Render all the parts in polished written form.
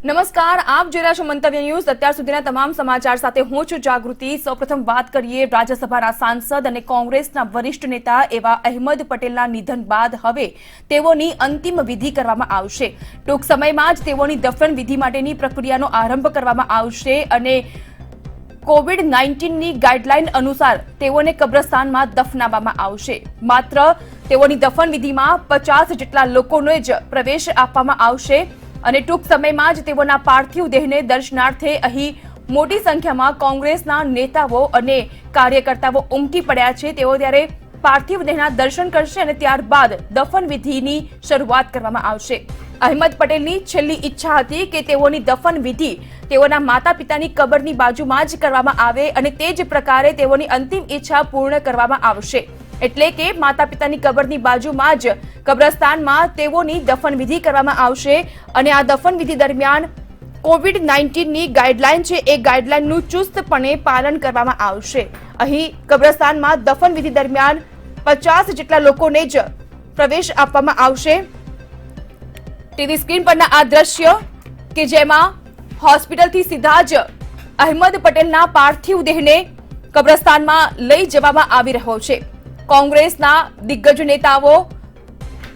નમસ્કાર, આપ જોઈ રહ્યા છો મંતવ્ય ન્યૂઝ। અત્યાર સુધીના તમામ સમાચાર સાથે હું છું જાગૃતિ। સૌપ્રથમ વાત કરીએ રાજ્યસભાના સાંસદ અને કોંગ્રેસના વરિષ્ઠ નેતા એવા અહેમદ પટેલના નિધન બાદ હવે તેઓની અંતિમ વિધિ કરવામાં આવશે। ટૂંક સમયમાં જ તેઓની દફન વિધિ માટેની પ્રક્રિયાનો આરંભ કરવામાં આવશે અને કોવિડ-19ની ગાઈડલાઈન અનુસાર તેઓને કબ્રસ્તાનમાં દફનાવવામાં આવશે। માત્ર તેઓની દફન વિધિમાં 50 જેટલા લોકોને જ પ્રવેશ આપવામાં આવશે અને ટૂંક સમયમાં જ તેઓના પાર્થિવ દેહને દર્શનાર્થે અહીં મોટી સંખ્યામાં કોંગ્રેસના નેતાઓ અને કાર્યકર્તાઓ ઉમટી પડ્યા છે। તેઓ ત્યારે પાર્થિવ દેહના દર્શન કરશે અને ત્યારબાદ દફન વિધિની શરૂઆત કરવામાં આવશે। અહેમદ પટેલની છેલ્લી ઈચ્છા હતી કે તેઓની દફન વિધિ તેઓના માતા પિતાની કબરની બાજુમાં જ કરવામાં આવે અને તે જ પ્રકારે તેઓની અંતિમ ઈચ્છા પૂર્ણ કરવામાં આવશે। એટલે કે માતા પિતાની કબરની બાજુમાં જ કબ્રસ્તાનમાં તેઓની દફન વિધિ કરવામાં આવશે અને આ દફન વિધિ દરમિયાન કોવિડ-19ની ગાઈડલાઈન છે એ ગાઈડલાઈનનું ચુસ્તપણે પાલન કરવામાં આવશે। અહીં કબ્રસ્તાનમાં દફન વિધિ દરમિયાન 50 જેટલા લોકોને જ પ્રવેશ આપવામાં આવશે। ટીવી સ્ક્રીન પરના આ દ્રશ્ય કે જેમાં હોસ્પિટલથી સીધા જ અહેમદ પટેલના પાર્થિવ દેહને કબ્રસ્તાનમાં લઈ જવામાં આવી રહ્યો છે। કોંગ્રેસના દિગ્ગજ નેતાઓ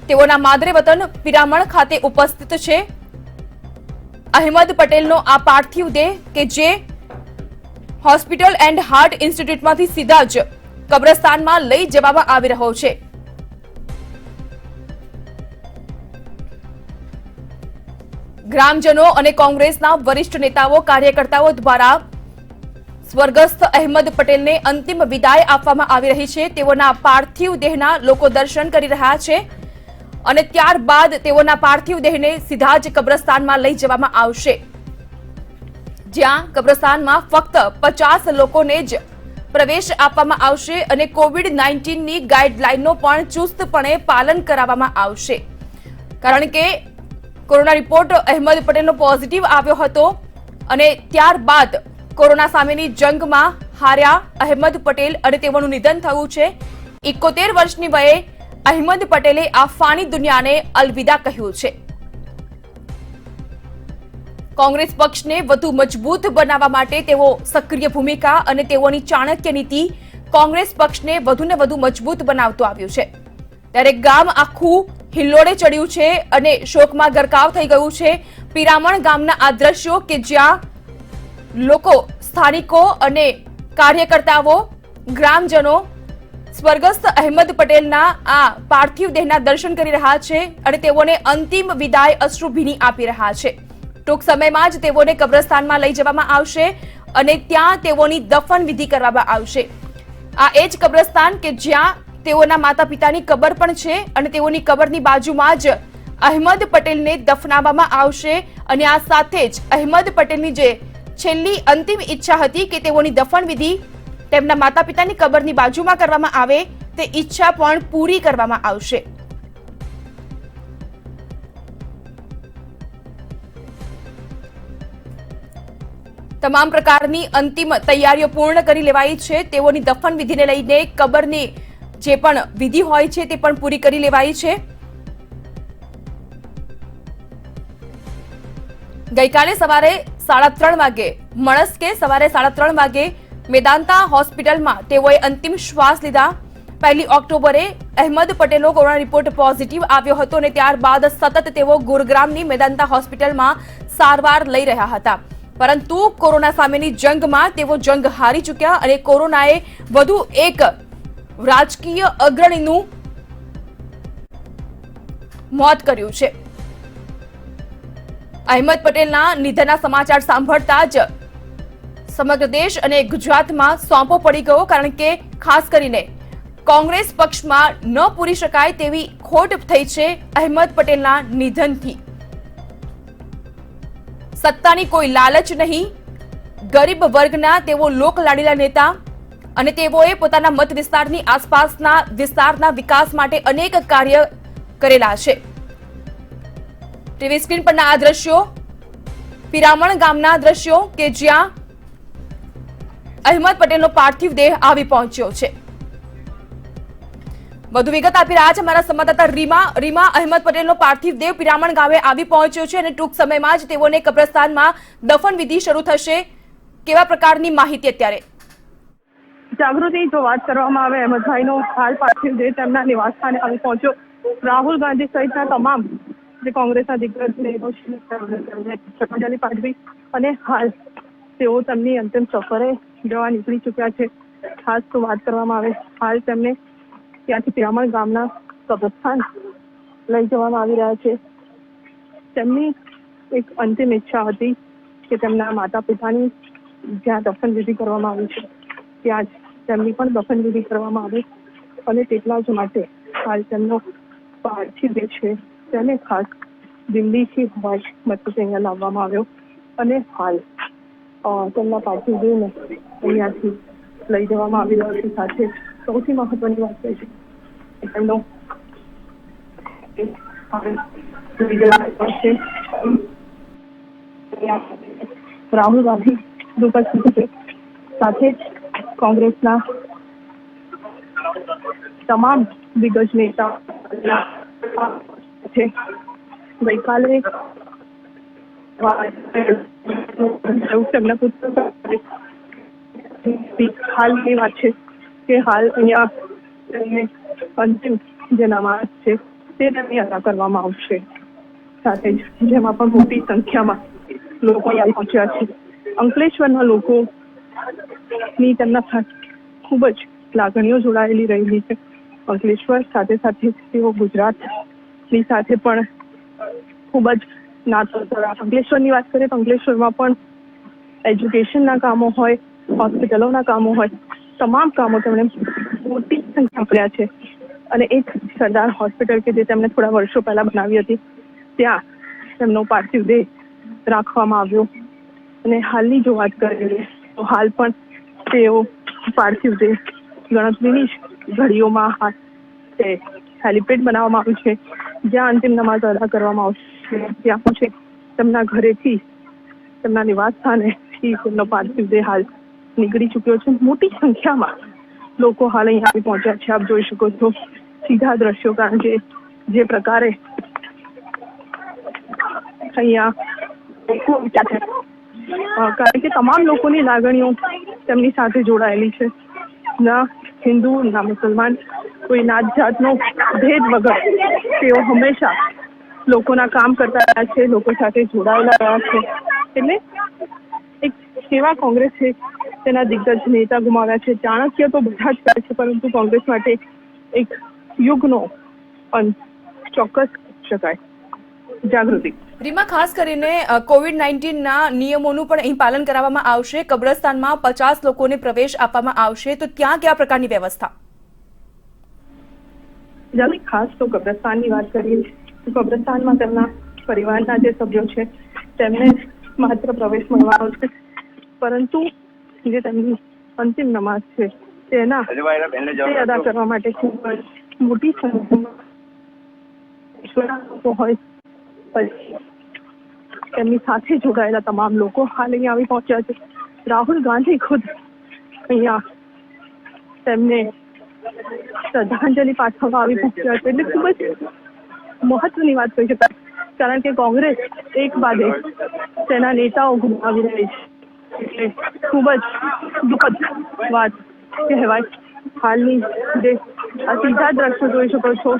તેઓના માદરે વતન પિરામણ ખાતે ઉપસ્થિત છે। અહેમદ પટેલનો આ પાર્થિવ દેહ કે જે હોસ્પિટલ એન્ડ હાર્ટ ઇન્સ્ટિટ્યૂટમાંથી સીધા જ કબ્રસ્તાનમાં લઈ જવામાં આવી રહ્યો છે। ગ્રામજનો અને કોંગ્રેસના વરિષ્ઠ નેતાઓ કાર્યકર્તાઓ દ્વારા સ્વર્ગસ્થ અહેમદ પટેલને અંતિમ વિદાય આપવામાં આવી રહી છે। તેઓના પાર્થિવ દેહના લોકો દર્શન કરી રહ્યા છે અને ત્યારબાદ તેઓના પાર્થિવ દેહને સીધા જ કબ્રસ્તાનમાં લઈ જવામાં આવશે, જ્યાં કબ્રસ્તાનમાં ફક્ત 50 લોકોને જ પ્રવેશ આપવામાં આવશે અને કોવિડ-19ની ગાઈડલાઈનનો પણ ચુસ્તપણે પાલન કરાવવામાં આવશે। કારણ કે કોરોના રિપોર્ટ અહેમદ પટેલનો પોઝિટિવ આવ્યો હતો અને ત્યારબાદ કોરોના સામેની જંગમાં હાર્યા અહેમદ પટેલ અને તેઓનું નિધન થયું છે। 71 વર્ષની વયે અહેમદ પટેલે આ ફાની દુનિયાને અલવિદા કહ્યું છે। કોંગ્રેસ પક્ષને વધુ મજબૂત બનાવવા માટે તેઓ સક્રિય ભૂમિકા અને તેઓની ચાણક્ય નીતિ કોંગ્રેસ પક્ષને વધુને વધુ મજબૂત બનાવતું આવ્યું છે। ત્યારે ગામ આખું હિલ્લોળે ચડ્યું છે અને શોકમાં ગરકાવ થઈ ગયું છે। પિરામણ ગામના આ દ્રશ્યો કે જ્યાં લોકો, સ્થાનિકો અને કાર્યકર્તાઓ, ગ્રામજનો સ્વર્ગસ્થ અહેમદ પટેલના આ પાર્થિવ દેહના દર્શન કરી રહ્યા છે અને તેઓને અંતિમ વિદાય અશ્રુભીની આપી રહ્યા છે। ટૂંક સમયમાં જ તેઓને કબ્રસ્તાનમાં લઈ જવામાં આવશે અને ત્યાં તેઓની દફન વિધિ કરવામાં આવશે। આ એ જ કબ્રસ્તાન કે જ્યાં તેઓના માતા પિતાની કબર પણ છે અને તેઓની કબરની બાજુમાં જ અહેમદ પટેલને દફનાવવામાં આવશે અને આ સાથે જ અહેમદ પટેલની જે છેલ્લી અંતિમ ઈચ્છા હતી કે તેઓની દફન વિધિ તેમના માતા પિતાની કબરની બાજુમાં કરવામાં આવે તે ઈચ્છા પણ પૂરી કરવામાં આવશે। તમામ પ્રકારની અંતિમ તૈયારીઓ પૂર્ણ કરી લેવાઈ છે। તેઓની દફન વિધિને લઈને કબરની જે પણ વિધિ હોય છે તે પણ પૂરી કરી લેવાઈ છે। ગઈકાલે સવારે 3:30 વાગે મળસ્કે સવારે 3:30 વાગે મેદાંતા હોસ્પિટલમાં તેઓએ અંતિમ શ્વાસ લીધા। 1 ઓક્ટોબરે અહેમદ પટેલનો કોરોના રિપોર્ટ પોઝિટિવ આવ્યો હતો અને ત્યારબાદ સતત તેઓ ગુરુગ્રામની મેદાંતા હોસ્પિટલમાં સારવાર લઈ રહ્યા હતા, પરંતુ કોરોના સામેની જંગમાં તેઓ જંગ હારી ચૂક્યા અને કોરોનાએ વધુ એક રાજકીય અગ્રણીનું મોત કર્યું છે। અહેમદ પટેલના નિધનના સમાચાર સાંભળતા જ સમગ્ર દેશ અને ગુજરાતમાં સોંપો પડી ગયો, કારણ કે ખાસ કરીને કોંગ્રેસ પક્ષમાં ન પૂરી શકાય તેવી ખોટ થઈ છે અહેમદ પટેલના નિધનથી। સત્તાની કોઈ લાલચ નહીં, ગરીબ વર્ગના તેઓ લોકલાડીલા નેતા અને તેઓએ પોતાના મત વિસ્તારની આસપાસના વિસ્તારના વિકાસ માટે અનેક કાર્ય કરેલા છે। ટીવી સ્ક્રીન પરના આ દ્રશ્યો પિરામણ ગામના દ્રશ્યો કે જ્યાં અહેમદ પટેલનો પાર્થિવ દેહ આવી પહોંચ્યો છે। વધુ વિગત આપી રહ્યા છે અમારા સંવાદદાતા રીમા અહેમદ પટેલનો પાર્થિવ દેહ પિરામણ ગામે આવી પહોંચ્યો છે અને ટૂંક સમયમાં જ તેઓને કબ્રસ્તાનમાં દફન વિધિ શરૂ થશે. કેવા પ્રકારની માહિતી અત્યારે? જાગૃતિ, જો વાત કરવામાં આવે અહેમદભાઈનો હાલ પાર્થિવ દેહ તેમના નિવાસ સ્થાને આવી પહોંચ્યો. રાહુલ ગાંધી સહિતના તમામ જે કોંગ્રેસના દિગ્ગજ શ્રદ્ધાંજલિ પાઠવી અને હાલ તેઓ તેમની અંતિમ સફરે જવા નીકળી ચૂક્યા છે. ખાસ તો વાત કરવામાં આવે હાલ તેમને ત્યાંથી પિરામણ ગામના કબ્રસ્તાન લઈ જવામાં આવી રહ્યા છે. તેમની એક અંતિમ ઈચ્છા હતી કે તેમના માતા પિતાની જ્યાં દફન વિધિ કરવામાં આવી છે ત્યાં જ તેમની પણ દફન વિધિ કરવામાં આવી અને તેટલા જ માટે હાલ તેમનો પાર્થિવ દેહ છે તેને ખાસ દિલ્હીથી હવાઈ મથકે અહીંયા લાવવામાં આવ્યો અને હાલ તેમના પાર્થિવ દેહને અહીંયાથી લઈ જવામાં આવી રહ્યો છે. સાથે સૌથી મહત્વની વાત એ છે કે તેમનો રાહુલ ગાંધી ઉપસ્થિત છે. સાથે જ કોંગ્રેસના તમામ દિગ્ગજ નેતા છે. ગઈકાલે તેમના પુત્ર હાલની વાત છે કે હાલ અહીંયા અંતિમ જે નમાઝ છે તે તેમની અદા કરવામાં આવશે. સાથે જ જેમાં પણ મોટી સંખ્યામાં લોકો અહીંયા પહોંચ્યા છે. અંકલેશ્વરના લોકોની તેમના સાથે ખૂબ જ લાગણીઓ જોડાયેલી રહેલી છે. અંકલેશ્વર સાથે સાથે તેઓ ગુજરાતની સાથે પણ ખૂબ જ નાતો ધરાવે. અંકલેશ્વરની વાત કરીએ તો અંકલેશ્વરમાં પણ એજ્યુકેશનના કામો હોય, હોસ્પિટલોના કામો હોય, તમામ કામો તેમણે મોટી સંખ્યા કર્યા છે. અને એક સરદાર હોસ્પિટલ કે જે તેમણે થોડા વર્ષો પહેલા બનાવી હતી ત્યાં તેમનો પાર્થિવ દેહ રાખવામાં આવ્યો. અને હાલની જો વાત કરીએ તો હાલ પણ તેઓ પાર્થિવ દેહ ગણતરીની ઘડીઓમાં હેલિપેડ બનાવવામાં આવ્યું છે જ્યાં અંતિમ નમાઝ અદા કરવામાં આવશે. ત્યાં પછી તેમના ઘરેથી તેમના નિવાસ સ્થાનેથી તેમનો પાર્થિવ દેહ હાલ નીકળી ચૂક્યો છે. મોટી સંખ્યામાં લોકો હાલ અહીંયા આવી પહોંચ્યા છે. આપ જોઈ શકો છો સીધા દ્રશ્યો, કારણ કે જે પ્રકારે અહીંયા કારણ કે તમામ લોકોની લાગણીઓ તેમની સાથે જોડાયેલી છે. ના હિન્દુ ના મુસલમાન, કોઈ નાત જાતનો ભેદ વગર તેઓ હંમેશા લોકોના કામ કરતા રહ્યા છે, લોકો સાથે જોડાયેલા રહ્યા છે. એટલે એક કેવા કોંગ્રેસ છે તેના દિગ્ગજ નેતા ગુમાવ્યા છે. ચાણક્ય તો બધા જ કરે છે, પરંતુ કોંગ્રેસ માટે એક યુગનો ચોક્કસ શકાય. જાગૃતિ. રીમા, ખાસ કરીને COVID-19ના નિયમોનું પણ અહીં પાલન કરાવવામાં આવશે. કબ્રસ્તાનમાં 50 લોકોને પ્રવેશ આપવામાં આવશે, તો ત્યાં કયા પ્રકારની વ્યવસ્થા? ખાસ તો કબ્રસ્તાનની વાત કરીએ તો કબ્રસ્તાનમાં તેમના પરિવારના જે સભ્યો છે તેમને માત્ર પ્રવેશ મળવાનો છે, પરંતુ જે તેમની અંતિમ નમાઝ છે તેના અદા કરવા માટે ખૂબ મોટી સંખ્યામાં હોય તેમની સાથે જોડાયેલા તમામ લોકો હાલ અહીંયા આવી પહોંચ્યા છે. રાહુલ ગાંધી ખુદ અહીંયા તેમને શ્રદ્ધાંજલિ પાઠવવા આવી પહોંચ્યા છે. એટલે ખૂબ જ મહત્વની વાત કહી શકાય, કારણ કે કોંગ્રેસ એક બાદ એક તેના નેતાઓ ગુમાવી રહી છે. એટલે ખૂબ જ દુઃખદ વાત કહેવાય. હાલની જે આ સીધા દ્રશ્યો જોઈ શકો છો,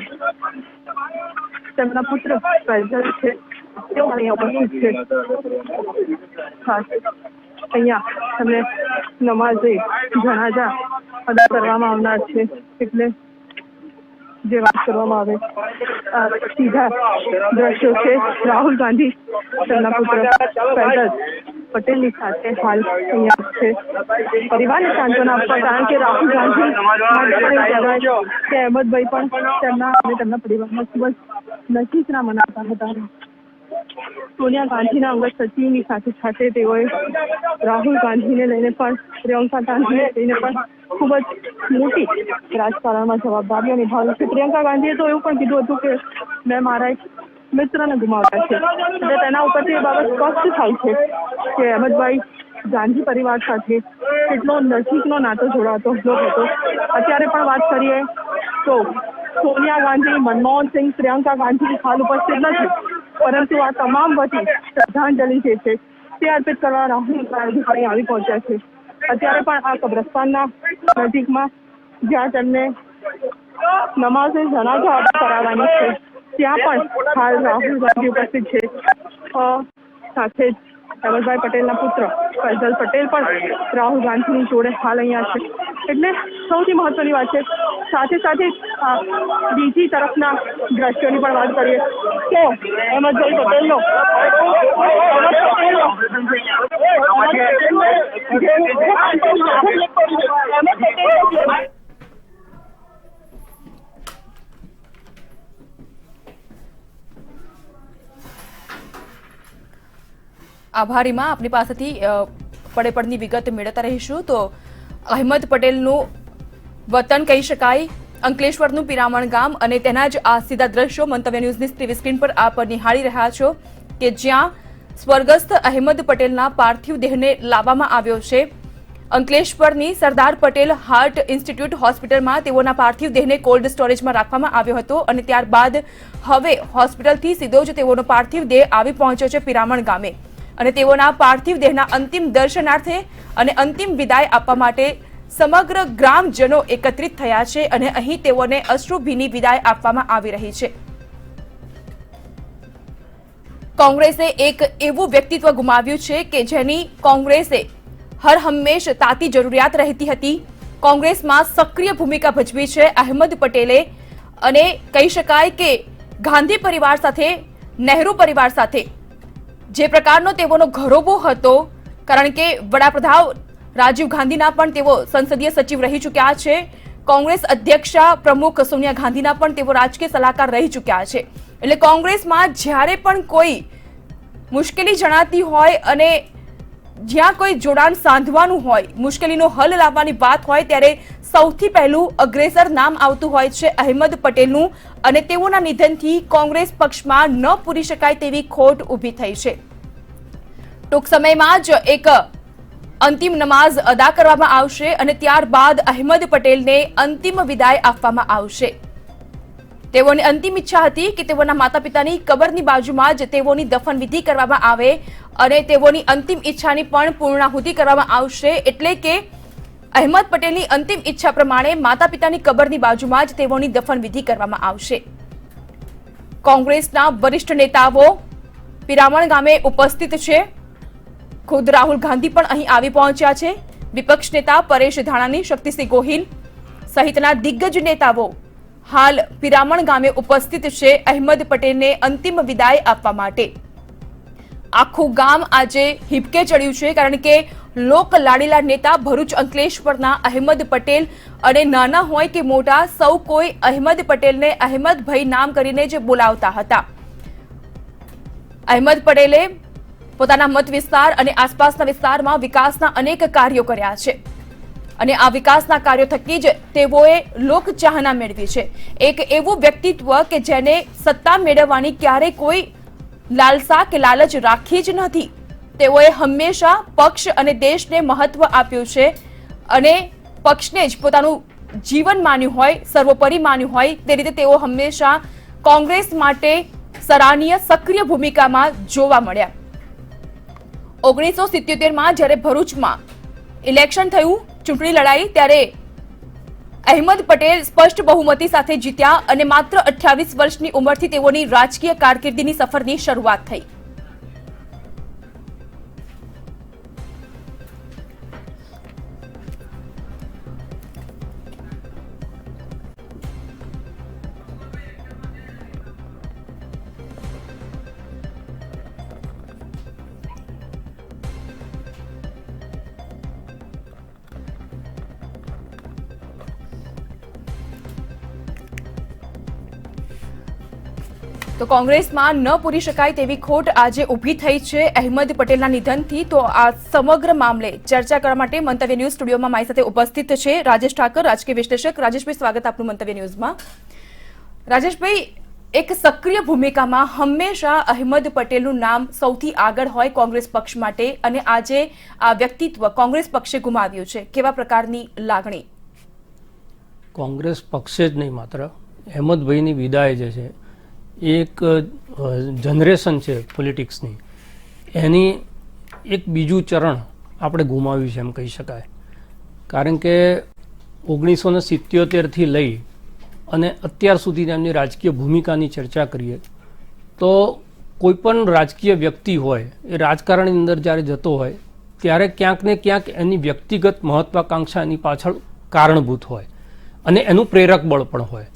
તેમના પુત્ર ફૈઝલ છે તેઓ અહીંયા ઉપસ્થિત છે. ખાસ અહીંયા તમને નમાઝે જનાઝા અદા કરવામાં આવનાર છે. એટલે જે વાત કરવામાં આવે સીધા દ્રશ્યો છે. રાહુલ ગાંધી તેમના પુત્ર ફૈઝલ પટેલની સાથે હાલ અહીંયા છે પરિવારને સાંત્વના આપવા, કારણ કે રાહુલ ગાંધી કે અહેમદભાઈ પણ તેમના અને તેમના પરિવારના ખૂબ જ નજીકના મનાતા હતા. સોનિયા ગાંધીના અંગત સચિવની સાથે સાથે તેઓએ રાહુલ ગાંધીને લઈને પણ, પ્રિયંકા ગાંધીને લઈને પણ ખૂબ જ મોટી રાજકારણમાં જવાબદારીઓ નિભાવી છે. પ્રિયંકા ગાંધીએ તો એવું પણ કીધું હતું કે મેં મારા એક મિત્રને ગુમાવ્યા છે. એટલે તેના ઉપરથી એ બાબત સ્પષ્ટ થાય છે કે અહેમદભાઈ ગાંધી પરિવાર સાથે કેટલો નજીકનો નાતો જોડાતો હતો. અત્યારે પણ વાત કરીએ તો સોનિયા ગાંધી, મનમોહન સિંહ, પ્રિયંકા ગાંધી હાલ ઉપસ્થિત નથી, પરંતુ આ તમામ વતી શ્રદ્ધાંજલિ જે છે તે અર્પિત કરવા રાહુલ ગાંધી અહીં આવી પહોંચ્યા છે. અત્યારે પણ આ કબ્રસ્તાનના નજીકમાં જ્યાં તેમને નમાઝે જનાઝા અદા કરાવવાની છે ત્યાં પણ હાલ રાહુલ ગાંધી ઉપસ્થિત છે. સાથે જ અહેમદભાઈ પટેલના પુત્ર ફૈઝલ પટેલ પણ રાહુલ ગાંધીની જોડે હાલ અહીંયા છે. એટલે સૌથી મહત્વની વાત છે. સાથે સાથે બીજી તરફના દ્રશ્યોની પણ વાત કરીએ તો અહેમદભાઈ પટેલનો આભારીમાં આપની પાસેથી પડેપડની વિગત મેળવતા રહીશું. તો અહેમદ પટેલનું વતન કહી શકાય અંકલેશ્વરનું પિરામણ ગામ અને તેના જ આ સીધા દ્રશ્યો મંતવ્ય ન્યૂઝની ટીવી સ્ક્રીન પર આપ નિહાળી રહ્યા છો કે જ્યાં સ્વર્ગસ્થ અહેમદ પટેલના પાર્થિવ દેહને લાવવામાં આવ્યો છે. અંકલેશ્વરની સરદાર પટેલ હાર્ટ ઇન્સ્ટિટ્યૂટ હોસ્પિટલમાં તેઓના પાર્થિવ દેહને કોલ્ડ સ્ટોરેજમાં રાખવામાં આવ્યો હતો અને ત્યારબાદ હવે હોસ્પિટલથી સીધો જ તેઓનો પાર્થિવ દેહ આવી પહોંચ્યો છે પિરામણ ગામે અને તેઓના પાર્થિવ દેહના અંતિમ દર્શનાર્થે અને અંતિમ વિદાય આપવા માટે સમગ્ર ગ્રામજનો એકત્રિત થયા છે અને અહીં તેઓને અશ્રુભીની વિદાય આપવામાં આવી રહી છે. કોંગ્રેસે એક એવું વ્યક્તિત્વ ગુમાવ્યું છે કે જેની કોંગ્રેસે હર હંમેશ તાતી જરૂરિયાત રહેતી હતી. કોંગ્રેસમાં સક્રિય ભૂમિકા ભજવી છે અહેમદ પટેલે અને કહી શકાય કે ગાંધી પરિવાર સાથે, નહેરુ પરિવાર સાથે જે પ્રકારનો તેઓનો ઘરોબો હતો, કારણ કે વડાપ્રધાન રાજીવ ગાંધીના પણ તેઓ સંસદીય સચિવ રહી ચૂક્યા છે, કોંગ્રેસ અધ્યક્ષા પ્રમુખ સોનિયા ગાંધીના પણ તેઓ રાજકીય સલાહકાર રહી ચૂક્યા છે. એટલે કોંગ્રેસમાં જ્યારે પણ કોઈ મુશ્કેલી જણાતી હોય અને જ્યાં કોઈ જોડાણ સાંધવાનું હોય, મુશ્કેલીનો હલ લાવવાની વાત હોય ત્યારે સૌથી પહેલું અગ્રેસર નામ આવતું હોય છે અહેમદ પટેલનું અને તેઓના નિધનથી કોંગ્રેસ પક્ષમાં ન પૂરી શકાય તેવી ખોટ ઊભી થઈ છે. ટૂંક સમયમાં જ એક અંતિમ નમાઝ અદા કરવામાં આવશે અને ત્યારબાદ અહેમદ પટેલને અંતિમ વિદાય આપવામાં આવશે. તેઓની અંતિમ ઈચ્છા હતી કે તેઓના માતા પિતાની કબરની બાજુમાં જ તેઓની દફન વિધિ કરવામાં આવે અને તેઓની અંતિમ ઈચ્છાની પણ પૂર્ણાહુતિ કરવામાં આવશે. એટલે કે અહેમદ પટેલની અંતિમ ઈચ્છા પ્રમાણે માતા પિતાની કબરની બાજુમાં જ તેઓની દફન વિધિ કરવામાં આવશે. કોંગ્રેસના વરિષ્ઠ નેતાઓ પિરામણ ગામે ઉપસ્થિત છે. ખુદ રાહુલ ગાંધી પણ અહીં આવી પહોંચ્યા છે. વિપક્ષ નેતા પરેશ ધાનાણી, શક્તિસિંહ ગોહિલ સહિતના દિગ્ગજ નેતાઓ હાલ પિરામણ ગામે ઉપસ્થિત છે અહેમદ પટેલને અંતિમ વિદાય આપવા માટે. આખું ગામ આજે હિબકે ચડ્યું છે કારણ કે લોક લાડીલા નેતા ભરૂચ અંકલેશ્વરના અહેમદ પટેલ અને નાના હોય કે મોટા સૌ કોઈ અહેમદ પટેલને અહેમદભાઈ નામ કરીને જ બોલાવતા હતા. અહેમદ પટેલે પોતાના મત વિસ્તાર અને આસપાસના વિસ્તારમાં વિકાસના અનેક કાર્યો કર્યા છે અને આ વિકાસના કાર્યો થકી જ તેઓએ લોકચાહના મેળવી છે. એક એવું વ્યક્તિત્વ કે જેને સત્તા મેળવવાની ક્યારેય કોઈ લાલસા કે લાલચ રાખી જ નથી. તેઓએ હંમેશા પક્ષ અને દેશને મહત્વ આપ્યું છે અને પક્ષને જ પોતાનું જીવન માન્યું હોય, સર્વોપરી માન્યું હોય તે રીતે તેઓ હંમેશા કોંગ્રેસ માટે સરાહનીય સક્રિય ભૂમિકામાં જોવા મળ્યા. 1977માં જ્યારે ભરૂચમાં ઇલેક્શન થયું, ચૂંટણી લડાઈ, ત્યારે અહેમદ પટેલ સ્પષ્ટ બહુમતી સાથે જીત્યા અને માત્ર 28 વર્ષની ઉંમરથી તેઓની રાજકીય કારકિર્દીની સફરની શરૂઆત થઈ. તો કોંગ્રેસમાં ન પૂરી શકાય તેવી ખોટ આજે ઊભી થઈ છે અહેમદ પટેલના નિધનથી. તો આ સમગ્ર મામલે ચર્ચા કરવા માટે મંતવ્ય ન્યૂઝ સ્ટુડિયોમાં મારી સાથે ઉપસ્થિત છે રાજેશ ઠાકર, રાજકીય વિશ્લેષક. રાજેશભાઈ, સ્વાગત આપનું મંતવ્ય ન્યૂઝમાં. રાજેશભાઈ, એક સક્રિય ભૂમિકામાં હંમેશા અહેમદ પટેલનું નામ સૌથી આગળ હોય કોંગ્રેસ પક્ષ માટે અને આજે આ વ્યક્તિત્વ કોંગ્રેસ પક્ષે ગુમાવ્યું છે. કેવા પ્રકારની લાગણી? કોંગ્રેસ પક્ષે જ નહીં, માત્ર અહેમદભાઈની વિદાય જે છે એ એક જનરેશન છે પોલિટિક્સની, એની એક બીજું ચરણ આપણે ગુમાવ્યું છે એમ કહી શકાય. કારણ કે 1977થી લઈ અને અત્યાર સુધી એમની રાજકીય ભૂમિકાની ચર્ચા કરીએ તો કોઈ પણ રાજકીય વ્યક્તિ હોય એ રાજકારણની અંદર જ્યારે જતો હોય ત્યારે ક્યાંક ને ક્યાંક એની વ્યક્તિગત મહત્વાકાંક્ષા એની પાછળ કારણભૂત હોય અને એનું પ્રેરક બળ પણ હોય.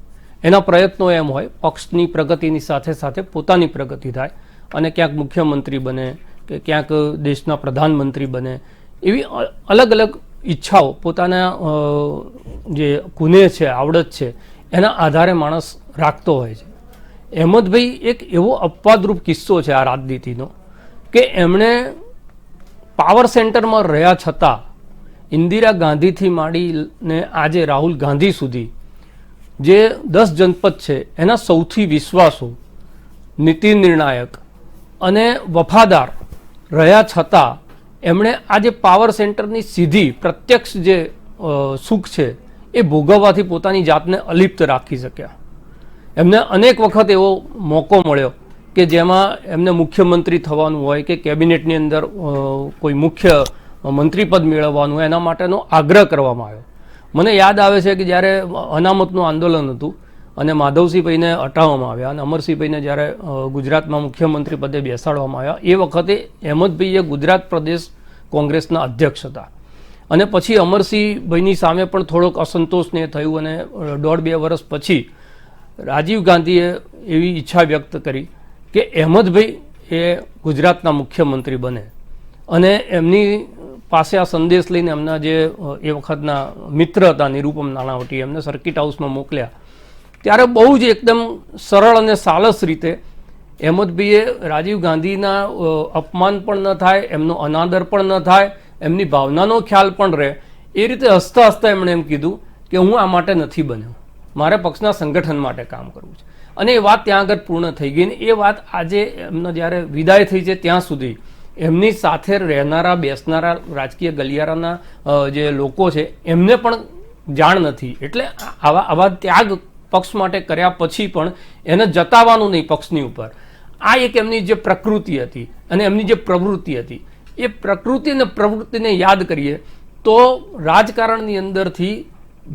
એના પ્રયત્નો એમ હોય પક્ષની પ્રગતિની સાથે સાથે પોતાની પ્રગતિ થાય અને ક્યાંક મુખ્યમંત્રી બને કે ક્યાંક દેશના પ્રધાનમંત્રી બને, એવી અલગ અલગ ઈચ્છાઓ પોતાના જે ગુને છે, આવડત છે, એના આધારે માણસ રાખતો હોય છે. અહેમદભાઈ એક એવો અપવાદરૂપ કિસ્સો છે આ રાજનીતિનો કે એમણે પાવર સેન્ટરમાં રહ્યા છતાં ઇન્દિરા ગાંધીથી માંડીને આજે રાહુલ ગાંધી સુધી જે 10 જનપદ છે એના સૌથી વિશ્વાસુ, નીતિ નિર્ણાયક અને વફાદાર રહ્યા છતાં એમણે આજે પાવર સેન્ટરની સીધી પ્રત્યક્ષ જે સુખ છે એ ભોગવવાથી પોતાની જાતને અલિપ્ત રાખી શક્યા. એમને અનેક વખત એવો મોકો મળ્યો કે જેમાં એમને મુખ્યમંત્રી થવાનું હોય કે કેબિનેટની અંદર કોઈ મુખ્ય મંત્રીપદ મેળવવાનું હોય, એના માટેનો આગ્રહ કરવામાં આવ્યો. મને યાદ આવે છે કે જ્યારે અનામતનું આંદોલન હતું અને માધવસિંહભાઈને હટાવવામાં આવ્યા અને અમરસિંહભાઈને જ્યારે ગુજરાતમાં મુખ્યમંત્રી પદે બેસાડવામાં આવ્યા, એ વખતે અહેમદભાઈએ ગુજરાત પ્રદેશ કોંગ્રેસના અધ્યક્ષ હતા. અને પછી અમરસિંહભાઈની સામે પણ થોડોક અસંતોષ ને થયું અને 1.5-2 વર્ષ પછી રાજીવ ગાંધીએ એવી ઈચ્છા વ્યક્ત કરી કે અહેમદભાઈ એ ગુજરાતના મુખ્યમંત્રી બને. અને એમની પાસે આ સંદેશ લઈને એમના જે એ વખતના મિત્ર હતા નિરુપમ નાણાવટી, એમને સર્કિટ હાઉસમાં મોકલ્યા. ત્યારે બહુ જ એકદમ સરળ અને સાલસ રીતે અહેમદભાઈએ રાજીવ ગાંધીના અપમાન પણ ન થાય, એમનો અનાદર પણ ન થાય, એમની ભાવનાનો ખ્યાલ પણ રહે, એ રીતે હસતા હસતા એમણે એમ કીધું કે હું આ માટે નથી બન્યો, મારે પક્ષના સંગઠન માટે કામ કરવું છે. અને એ વાત ત્યાં આગળ પૂર્ણ થઈ ગઈ. ને એ વાત આજે એમનો જ્યારે વિદાય થઈ છે ત્યાં સુધી એમની સાથે રહેનારા બેસનારા રાજકીય ગલિયારાના જે લોકો છે એમને પણ જાણ નથી. એટલે આવા ત્યાગ પક્ષ માટે કર્યા પછી પણ એને જતાવવાનું નહીં પક્ષની ઉપર. આ એક એમની જે પ્રકૃતિ હતી અને એમની જે પ્રવૃત્તિ હતી, એ પ્રકૃતિ અને પ્રવૃત્તિને યાદ કરીએ તો રાજકારણની અંદરથી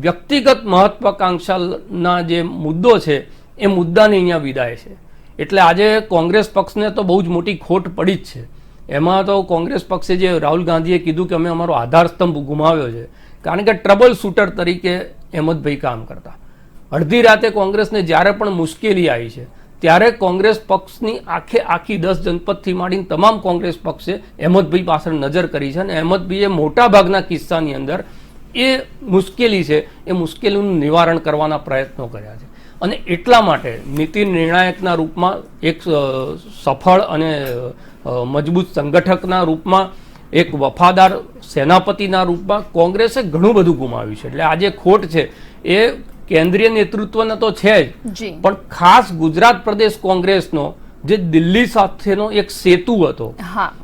વ્યક્તિગત મહત્વાકાંક્ષાના જે મુદ્દો છે એ મુદ્દાની અહીંયા વિદાય છે. એટલે આજે કોંગ્રેસ પક્ષને તો બહુ જ મોટી ખોટ પડી જ છે. એમાં તો કોંગ્રેસ પક્ષે જે રાહુલ ગાંધીએ કીધું કે અમે અમારો આધારસ્તંભ ગુમાવ્યો છે, કારણ કે ટ્રબલ શૂટર તરીકે અહેમદભાઈ કામ કરતા. અડધી રાતે કોંગ્રેસને જ્યારે પણ મુશ્કેલી આવી છે ત્યારે કોંગ્રેસ પક્ષની આખી 10 જનપદથી માંડીને તમામ કોંગ્રેસ પક્ષે અહેમદભાઈ પાછળ નજર કરી છે. અને અહેમદભાઈએ મોટા ભાગના કિસ્સાની અંદર એ મુશ્કેલી છે એ મુશ્કેલીનું નિવારણ કરવાના પ્રયત્નો કર્યા છે. અને એટલા માટે નીતિ નિર્ણાયકના રૂપમાં, એક સફળ અને મજબૂત સંગઠકના રૂપમાં, એક વફાદાર સેનાપતિના રૂપમાં કોંગ્રેસે ઘણું બધું ગુમાવ્યું છે. એટલે આ જે ખોટ છે એ કેન્દ્રીય નેતૃત્વનો તો છે જ, પણ ખાસ ગુજરાત પ્રદેશ કોંગ્રેસનો જે દિલ્હી સાથેનો એક સેતુ હતો,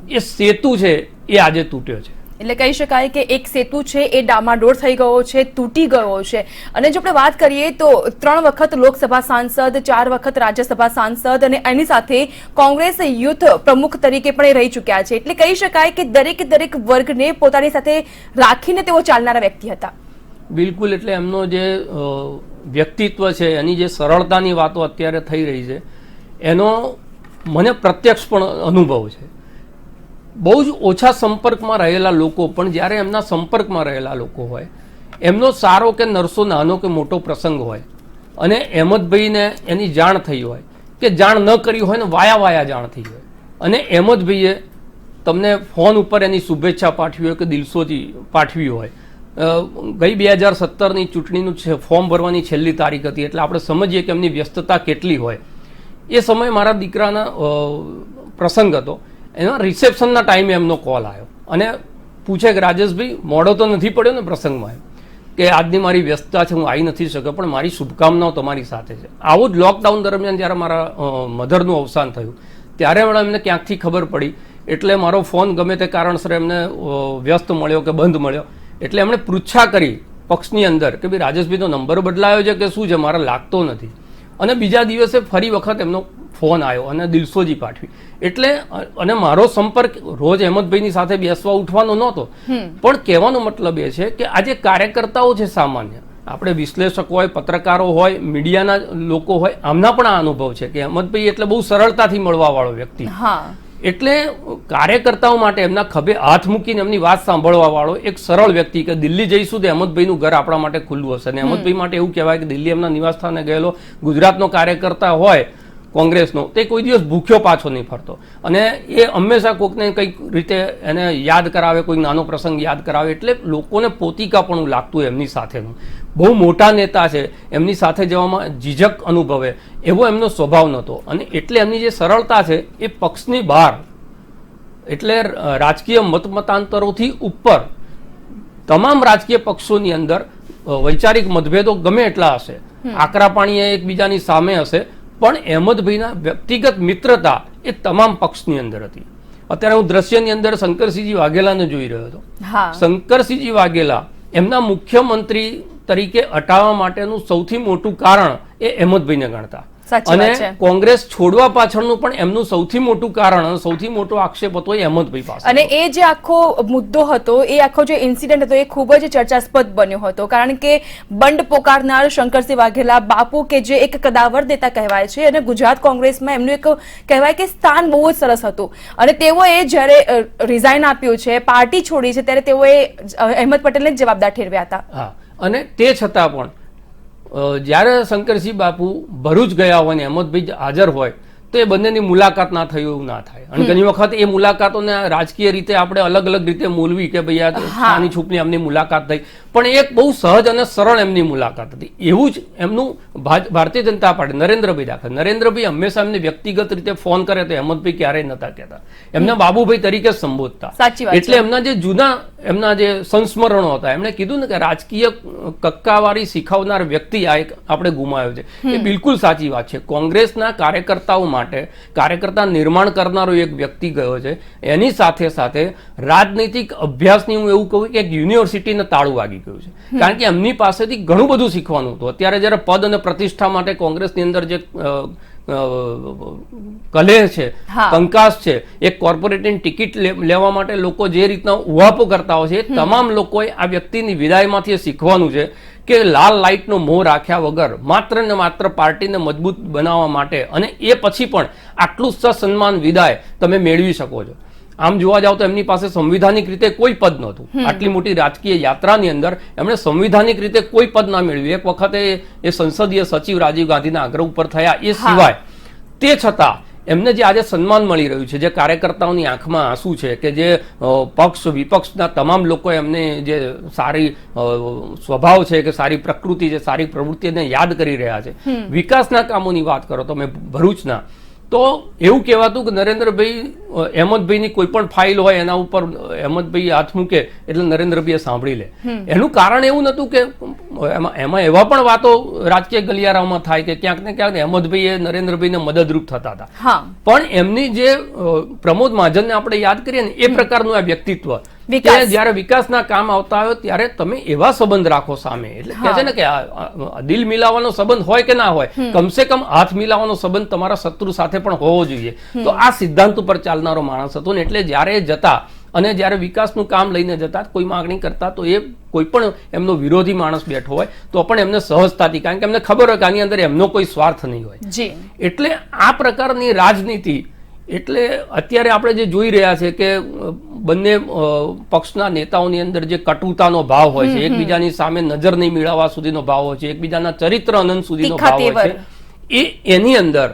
એ સેતુ છે એ આજે તૂટ્યો છે. એટલે કહી શકાય કે એક સેતુ છે એ ડામાડોળ થઈ ગયો છે, તૂટી ગયો છે. અને જો આપણે વાત કરીએ તો 3 વખત લોકસભા સાંસદ, 4 વખત રાજ્યસભા સાંસદ અને એની સાથે કોંગ્રેસ યુથ પ્રમુખ તરીકે પણ એ રહી ચૂક્યા છે. એટલે કહી શકાય કે દરેક વર્ગને પોતાની સાથે રાખીને તેઓ ચાલનારા વ્યક્તિ હતા. બિલકુલ. એટલે એમનો જે વ્યક્તિત્વ છે, એની જે સરળતાની વાતો અત્યારે થઈ રહી છે, એનો મને પ્રત્યક્ષ પણ અનુભવ છે. બહુ જ ઓછા સંપર્કમાં રહેલા લોકો પણ જ્યારે એમના સંપર્કમાં રહેલા લોકો હોય, એમનો સારો કે નરસો નાનો કે મોટો પ્રસંગ હોય અને અહેમદભાઈને એની જાણ થઈ હોય કે જાણ ન કરી હોય ને વાયા જાણ થઈ હોય, અને અહેમદભાઈએ તમને ફોન ઉપર એની શુભેચ્છા પાઠવી હોય કે દિલસોથી પાઠવી હોય. ગઈ 2017ની ચૂંટણીનું ફોર્મ ભરવાની છેલ્લી તારીખ હતી, એટલે આપણે સમજીએ કે એમની વ્યસ્તતા કેટલી હોય. એ સમયે મારા દીકરાના પ્રસંગ હતો, એના રિસેપ્શનના ટાઈમે એમનો કોલ આવ્યો અને પૂછે કે રાજેશભાઈ મોડો તો નથી પડ્યો ને પ્રસંગમાં, કે આજની મારી વ્યસ્તતા છે, હું આવી નથી શક્યો, પણ મારી શુભકામનાઓ તમારી સાથે છે. આવું જ લોકડાઉન દરમિયાન જ્યારે મારા મધરનું અવસાન થયું ત્યારે એમને ક્યાંકથી ખબર પડી, એટલે મારો ફોન ગમે તે કારણસર એમને વ્યસ્ત મળ્યો કે બંધ મળ્યો, એટલે એમણે પૃચ્છા કરી પક્ષની અંદર કે ભાઈ રાજેશભાઈનો નંબર બદલાયો છે કે શું છે, મારે લાગતો નથી. અને બીજા દિવસે ફરી વખત એમનો ફોન આવ્યો અને દિલસોજી પાઠવી. એટલે અને મારો સંપર્ક રોજ અહેમદભાઈની સાથે બેસવા ઉઠવાનો નહોતો, પણ કહેવાનો મતલબ એ છે કે આજે કાર્યકર્તાઓ છે સામાન્ય, આપણે વિશ્લેષક હોય, પત્રકારો હોય, મીડિયાના લોકો હોય, આમના પણ આ અનુભવ છે કે અહેમદભાઈ એટલે બહુ સરળતાથી મળવા વાળો વ્યક્તિ. એટલે કાર્યકર્તાઓ માટે એમના ખભે હાથ મૂકીને એમની વાત સાંભળવા વાળો એક સરળ વ્યક્તિ કે દિલ્હી જઈશું તો અહેમદભાઈનું ઘર આપણા માટે ખુલ્લું હશે. અને અહેમદભાઈ માટે એવું કહેવાય કે દિલ્હી એમના નિવાસસ્થાને ગયેલો ગુજરાતનો કાર્યકર્તા હોય કોંગ્રેસનો, તે કોઈ દિવસ ભૂખ્યો પાછો નહીં ફરતો. અને એ હંમેશા કોઈકને કંઈક રીતે એને યાદ કરાવે, કોઈ નાનો પ્રસંગ યાદ કરાવે, એટલે લોકોને પોતિકાપણું લાગતું એમની સાથેનું. બહુ મોટા નેતા છે, એમની સાથે જવામાં ઝીઝક અનુભવે એવો એમનો સ્વભાવ નહોતો. અને એટલે એમની જે સરળતા છે એ પક્ષની બહાર, એટલે રાજકીય મતમતાંતરોથી ઉપર તમામ રાજકીય પક્ષોની અંદર વૈચારિક મતભેદો ગમે એટલા હશે, આકરા પાણીએ એકબીજાની સામે હશે, પણ અહેમદભાઈના વ્યક્તિગત મિત્રતા એ તમામ પક્ષની અંદર હતી. અત્યારે હું દ્રશ્યની અંદર શંકરસિંહજી વાઘેલાને જોઈ રહ્યો હતો. શંકરસિંહજી વાઘેલા એમના મુખ્યમંત્રી તરીકે હટાવવા માટેનું સૌથી મોટું કારણ એ અહેમદભાઈને ગણતા. અને કોંગ્રેસ છોડવા પાછળનું પણ એમનું સૌથી મોટું કારણ અને સૌથી મોટો આક્ષેપ હતો એ અહેમદભાઈ પાસે. અને એ જે આખો મુદ્દો હતો, એ આખો જે ઇન્સિડન્ટ હતો, એ ખૂબ જ ચર્ચાસ્પદ બન્યો હતો. કારણ કે બંડ પોકારનાર શંકરસિંહ વાઘેલા બાપુ કે જે એક કદાવર નેતા કહેવાય છે, અને ગુજરાત કોંગ્રેસમાં એમનું એક કહેવાય કે સ્થાન બહુ જ સરસ હતું. અને તેઓએ જ્યારે રિઝાઇન આપ્યું છે, પાર્ટી છોડી છે, ત્યારે તેઓએ અહેમદ પટેલને જ જવાબદાર ઠેરવ્યા હતા. હા, અને તે છતાં પણ જ્યારે શંકરસિંહ બાપુ ભરૂચ ગયા હોય ને અહેમદભાઈ હાજર હોય તો એ બંનેની મુલાકાત ના થઈ એવું ના થાય. અને ઘણી વખત એ મુલાકાતોને રાજકીય રીતે આપણે અલગ અલગ રીતે મૂલવી કે ભાઈ આ સાની છૂપની એમની મુલાકાત થઈ, પણ એક બહુ સહજ અને સરળ એમની મુલાકાત હતી. એવું જ એમનું ભારતીય જનતા પાર્ટી નરેન્દ્રભાઈ દાખલ, નરેન્દ્રભાઈ હંમેશા એમને વ્યક્તિગત રીતે ફોન કરે તો અહેમદભાઈ ક્યારેય નતા કહેતા, એમને બાબુભાઈ તરીકે સંબોધતા. એટલે એમના જે જૂના એમના જે સંસ્મરણો હતા, એમણે કીધું ને કે રાજકીય કક્કાવારી શીખવનાર વ્યક્તિ આ એક આપણે ગુમાવ્યો છે. એ બિલકુલ સાચી વાત છે. કોંગ્રેસના કાર્યકર્તાઓ માટે કાર્યકર્તા નિર્માણ કરનારો એક વ્યક્તિ ગયો છે. એની સાથે સાથે રાજનૈતિક અભ્યાસની હું એવું કહું કે એક યુનિવર્સિટીને તાળું વાગી ગયું છે. કારણ કે એમની પાસેથી ઘણું બધું શીખવાનું હતું. અત્યારે જ્યારે પદ અને પ્રતિષ્ઠા માટે કોંગ્રેસની અંદર જે કલેહ છે, કંકાસ છે, એક કોર્પોરેટની ટિકિટ લેવા માટે લોકો જે રીતના ઉહાપો કરતા હોય છે, એ તમામ લોકોએ આ વ્યક્તિની વિદાયમાંથી શીખવાનું છે કે લાલ લાઇટનો મોહ રાખ્યા વગર માત્ર ને માત્ર પાર્ટીને મજબૂત બનાવવા માટે, અને એ પછી પણ આટલું સન્માન વિદાય તમે મેળવી શકો છો. આમ જોવા જાવ તો એમની પાસે સંવિધાનિક રીતે કોઈ પદ નહોતું. આટલી મોટી રાજકીય યાત્રાની અંદર એમણે સંવિધાનિક રીતે કોઈ પદ ના મેળવ્યું. એક વખતે એ સંસદીય સચિવ રાજીવ ગાંધીના આગ્રહ ઉપર થયા, એ સિવાય તે છતાં એમને જે આજે સન્માન મળી રહ્યું છે, જે કાર્યકર્તાઓની આંખમાં આંસુ છે, કે જે પક્ષ વિપક્ષના તમામ લોકો એમને જે સારી સ્વભાવ છે કે સારી પ્રકૃતિ છે, સારી પ્રવૃત્તિને યાદ કરી રહ્યા છે. વિકાસના કામોની વાત કરો તમે ભરૂચના, તો એવું કહેવાતું કે નરેન્દ્રભાઈ અહેમદભાઈની કોઈ પણ ફાઇલ હોય એના ઉપર અહેમદભાઈ હાથ મૂકે એટલે નરેન્દ્રભાઈએ સાંભળી લે. એનું કારણ એવું નતું કે એમાં એવા પણ વાતો રાજકીય ગલિયારાઓમાં થાય કે ક્યાંક ને ક્યાંક અહેમદભાઈ નરેન્દ્રભાઈને મદદરૂપ થતા હતા. પણ એમની જે પ્રમોદ મહાજનને આપણે યાદ કરીએ ને, એ પ્રકારનું આ વ્યક્તિત્વ કે જયારે વિકાસના કામ આવતા હોય ત્યારે તમે એવા સંબંધ રાખો સામે. એટલે કે છે ને કે દિલ મિલાવવાનો સંબંધ હોય કે ના હોય, કમસે કમ હાથ મિલાવવાનો સંબંધ તમારા શત્રુ સાથે પણ હોવો જોઈએ. તો આ સિદ્ધાંત ઉપર ચાલનારો માણસ હતો ને, એટલે જયારે જતા અને જયારે વિકાસનું કામ લઈને જતા, કોઈ માંગણી કરતા, તો એ કોઈ પણ એમનો વિરોધી માણસ બેઠો હોય તો પણ એમને સહજતાથી, કારણ કે એમને ખબર હોય કે આની અંદર એમનો કોઈ સ્વાર્થ નહીં હોય. એટલે આ પ્રકારની રાજનીતિ, એટલે અત્યારે આપણે જે જોઈ રહ્યા છે કે બંને પક્ષના નેતાઓની અંદર જે કટુતાનો ભાવ હોય છે, એકબીજાની સામે નજર નહીં મેળવવા સુધીનો ભાવ હોય છે, એકબીજાના ચરિત્ર અનંત સુધીનો ભાવ હોય છે, એની અંદર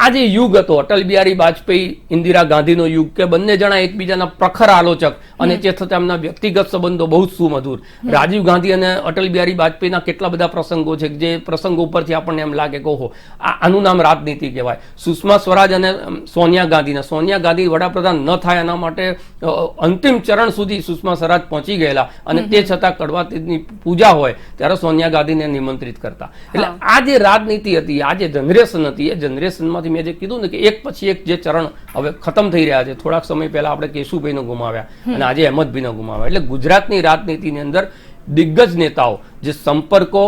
આ જે યુગ હતો અટલ બિહારી વાજપેયી ઇન્દિરા ગાંધીનો યુગ, કે બંને જણા એકબીજાના પ્રખર આલોચક અને તે છતાં એમના વ્યક્તિગત સંબંધો બહુ જ સુમધુર. રાજીવ ગાંધી અને અટલ બિહારી વાજપેયીના કેટલા બધા પ્રસંગો છે જે પ્રસંગો ઉપરથી આપણને એમ લાગે કે ઓહો, આનું નામ રાજનીતિ કહેવાય. સુષ્મા સ્વરાજ અને સોનિયા ગાંધી વડાપ્રધાન ન થાય એના માટે અંતિમ ચરણ સુધી સુષ્મા સ્વરાજ પહોંચી ગયેલા, અને તે છતાં કડવા તીજની પૂજા હોય ત્યારે સોનિયા ગાંધીને નિમંત્રિત કરતા. એટલે આ જે રાજનીતિ હતી, આ જે જનરેશન હતી, એ જનરેશનમાં મેં જે કીધું ને કે એક પછી એક જે ચરણ હવે ખતમ થઈ રહ્યા છે. થોડાક સમય પહેલા આપણે કેશુભાઈને ગુમાવ્યા અને આજે અહેમદભાઈને ગુમાવ્યા. એટલે ગુજરાતની રાજનીતિની અંદર દિગ્ગજ નેતાઓ જે સંપર્કો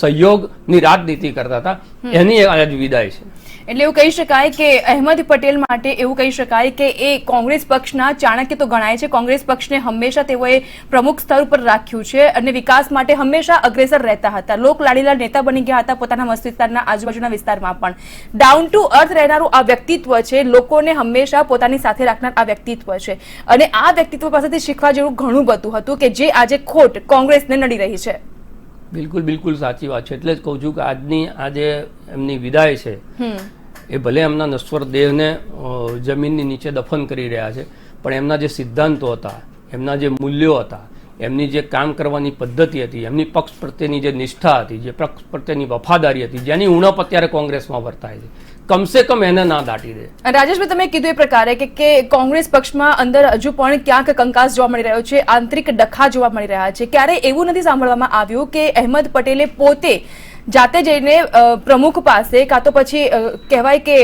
સહયોગની રાજનીતિ કરતા હતા એની આજ વિદાય છે. એટલે એવું કહી શકાય કે અહેમદ પટેલ માટે એવું કહી શકાય કે એ કોંગ્રેસ પક્ષના ચાણક્ય તો ગણાય છે. કોંગ્રેસ પક્ષને હંમેશા તેઓએ પ્રમુખ સ્તર ઉપર રાખ્યું છે અને વિકાસ માટે હંમેશા અગ્રેસર રહેતા હતા. લોકલાડીલા નેતા બની ગયા હતા પોતાના મત વિસ્તારના આજુબાજુના વિસ્તારમાં પણ. ડાઉન ટુ અર્થ રહેનારું આ વ્યક્તિત્વ છે, લોકોને હંમેશા પોતાની સાથે રાખનાર આ વ્યક્તિત્વ છે અને આ વ્યક્તિત્વ પાસેથી શીખવા જેવું ઘણું બધું હતું કે જે આજે ખોટ કોંગ્રેસને નડી રહી છે. બિલકુલ બિલકુલ સાચી વાત છે. એટલે જ કહું છું કે આજની આજે એમની વિદાય છે એ ભલે એમના નશ્વર દેહને જમીનની નીચે દફન કરી રહ્યા છે, પણ એમના જે સિદ્ધાંતો હતા, એમના જે મૂલ્યો હતા, એમની જે કામ કરવાની પદ્ધતિ હતી, એમની પક્ષ પ્રત્યેની જે નિષ્ઠા હતી, જે પક્ષ પ્રત્યેની વફાદારી હતી, જેની ઉણપ અત્યારે કોંગ્રેસમાં વર્તાય છે, કમસે કમ એને ના દાટી દે. રાજેશભાઈ, તમે કીધું એ પ્રકારે કે કોંગ્રેસ પક્ષમાં અંદર હજુ પણ ક્યાંક કંકાસ જોવા મળી રહ્યો છે, આંતરિક ડખા જોવા મળી રહ્યા છે. ક્યારે એવું નથી સાંભળવામાં આવ્યું કે અહેમદ પટેલે પોતે જાતે જઈને પ્રમુખ પાસે કાં તો પછી કહેવાય કે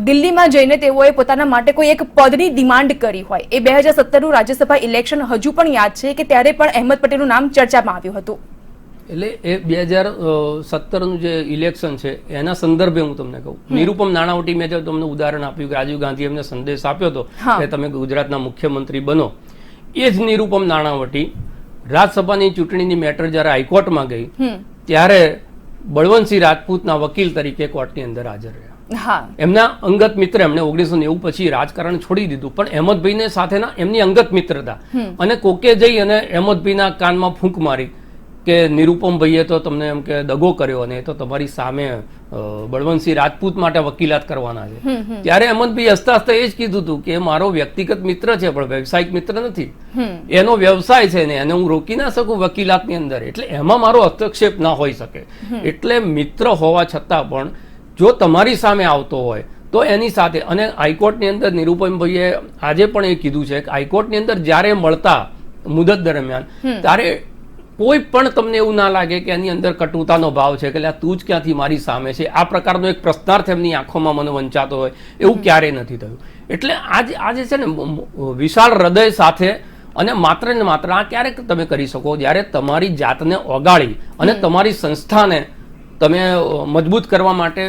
દિલ્હીમાં જઈને તેઓએ પોતાના માટે કોઈ એક પદની ડિમાન્ડ કરી હોય? એ 2017નું રાજ્યસભા ઇલેક્શન હજુ પણ યાદ છે કે ત્યારે પણ અહેમદ પટેલનું નામ ચર્ચામાં આવ્યું હતું. એટલે એ 2017નું જે ઇલેક્શન છે એના સંદર્ભે હું તમને કહું, નિરૂપમ નાણાવટી મેં જો તમને ઉદાહરણ આપ્યું કે રાજીવ ગાંધી એમને સંદેશ આપ્યો હતો કે તમે ગુજરાતના મુખ્યમંત્રી બનો, એ જ નિરૂપમ નાણાવટી રાજ્યસભાની ચૂંટણીની મેટર જ્યારે હાઈકોર્ટમાં ગઈ ત્યારે બળવંતસિંહ રાજપૂતના વકીલ તરીકે કોર્ટની અંદર હાજર રહ્યા. એમના અંગત મિત્ર, એમણે 1990 પછી રાજકારણ છોડી દીધું, પણ અહેમદભાઈને સાથેના એમની અંગત મિત્રતા અને કોકે જઈ અને અહેમદભાઈના કાનમાં ફૂંક મારી કે નિરૂપમભાઈએ તો તમને એમ કે દગો કર્યો અને એ તો તમારી સામે બળવંતસિંહ રાજપૂત માટે વકીલાત કરવાના છે. ત્યારે અહેમદભાઈ હસતા હસતા એ જ કીધું હતું કે મારો વ્યક્તિગત મિત્ર છે પણ વ્યવસાયિક મિત્ર નથી, એનો વ્યવસાય છે ને એને હું રોકી ના શકું વકીલાતની અંદર, એટલે એમાં મારો હસ્તક્ષેપ ના હોઈ શકે. એટલે મિત્ર હોવા છતાં પણ જો તમારી સામે આવતો હોય તો એની સાથે, અને હાઈકોર્ટની અંદર નિરૂપમભાઈએ આજે પણ એ કીધું છે કે હાઈકોર્ટની અંદર જ્યારે મળતા મુદત દરમિયાન ત્યારે કોઈ પણ તમને એવું ના લાગે કે એની અંદર કટુતાનો ભાવ છે કે તું જ ક્યાંથી મારી સામે છે, આ પ્રકારનો એક પ્રશ્નાર્થ એમની આંખોમાં મને વંચાતો હોય એવું ક્યારેય નથી થયું. એટલે આજે છે ને વિશાળ હૃદય સાથે અને માત્ર ને માત્ર આ ક્યારેક તમે કરી શકો જ્યારે તમારી જાતને ઓગાળી અને તમારી સંસ્થાને તમે મજબૂત કરવા માટે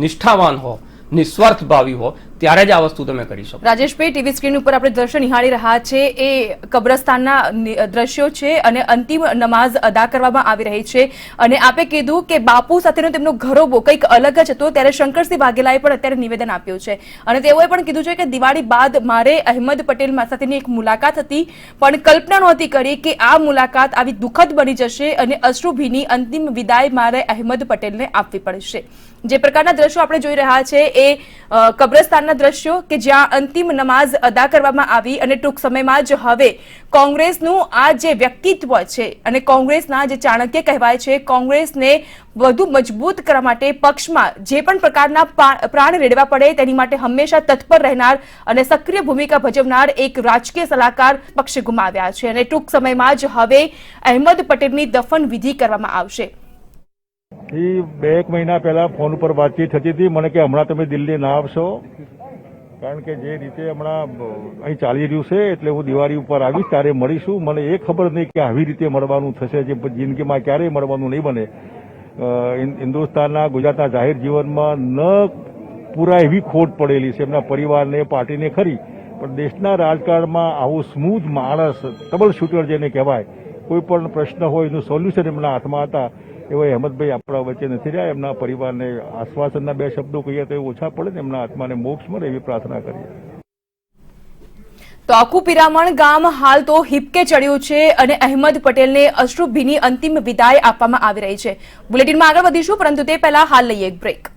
નિષ્ઠાવાન હો, નિસ્વાર્થ ભાવી હો, ત્યારે જ આ વસ્તુ તમે કરી શકો. રાજેશભાઈ, ટીવી સ્ક્રીન ઉપર આપણે દ્રશ્ય નિહાળી રહ્યા છે એ કબ્રસ્તાનના દ્રશ્યો છે અને અંતિમ નમાઝ અદા કરવામાં આવી રહી છે અને આપે કીધું કે બાપુ સાથેનો તેમનો ઘરોબો કંઈક અલગ જ હતો. ત્યારે શંકરસિંહ વાઘેલાએ પણ અત્યારે નિવેદન આપ્યું છે અને તેઓએ પણ કીધું છે કે દિવાળી બાદ મારે અહેમદ પટેલ સાથેની એક મુલાકાત હતી, પણ કલ્પના નહોતી કરી કે આ મુલાકાત આવી દુઃખદ બની જશે અને અશ્રુભીની અંતિમ વિદાય મારે અહેમદ પટેલને આપવી પડશે. જે પ્રકારના દ્રશ્યો આપણે જોઈ રહ્યા છે એ કબ્રસ્તાનના દ્રશ્યો કે જ્યાં અંતિમ નમાઝ અદા કરવામાં આવી અને ટૂંક સમયમાં જ હવે કોંગ્રેસનું આ જે વ્યક્તિત્વ છે અને કોંગ્રેસના જે ચાણક્ય કહેવાય છે, કોંગ્રેસને વધુ મજબૂત કરવા માટે પક્ષમાં જે પણ પ્રકારના પ્રાણ રેડવા પડે તેની માટે હંમેશા તત્પર રહેનાર અને સક્રિય ભૂમિકા ભજવનાર એક રાજકીય સલાહકાર પક્ષે ગુમાવ્યા છે અને ટૂંક સમયમાં જ હવે અહેમદ પટેલની દફન વિધિ કરવામાં આવશે. 2 મહિના પહેલા ફોન ઉપર વાતચીત થતી હતી મને કે હમણાં તમે દિલ્હી ના આવશો, કારણ કે જે રીતે હમણાં અહીં ચાલી રહ્યું છે એટલે હું દિવાળી ઉપર આવીશ ત્યારે મળીશું. મને એ ખબર નહીં કે આવી રીતે મળવાનું થશે, જે જિંદગીમાં ક્યારેય મળવાનું નહીં બને. હિન્દુસ્તાનના, ગુજરાતના જાહેર જીવનમાં ન પૂરા એવી ખોટ પડેલી છે એમના પરિવારને, પાર્ટીને ખરી, પણ દેશના રાજકારણમાં આવું સ્મૂથ માણસ, ટ્રબલ શૂટર જેને કહેવાય, કોઈ પણ પ્રશ્ન હોય એનું સોલ્યુશન એમના હાથમાં હતા. એવો અહેમદભાઈ આપણા વચ્ચે નથી રહ્યા. એમના પરિવારને આશ્વાસનના 2 શબ્દો કહીએ તો એ ઓછા પડે ને, એમના આત્માને મોક્ષ મળે એવી પ્રાર્થના કરીએ. તો આખું પિરામણ ગામ હાલ તો હિપકે ચડ્યું છે અને અહેમદ પટેલને અશ્રુભીની અંતિમ વિદાય આપવામાં આવી રહી છે. બુલેટિનમાં આગળ વધીશું, પરંતુ તે પહેલા હાલ લઈએ એક બ્રેક.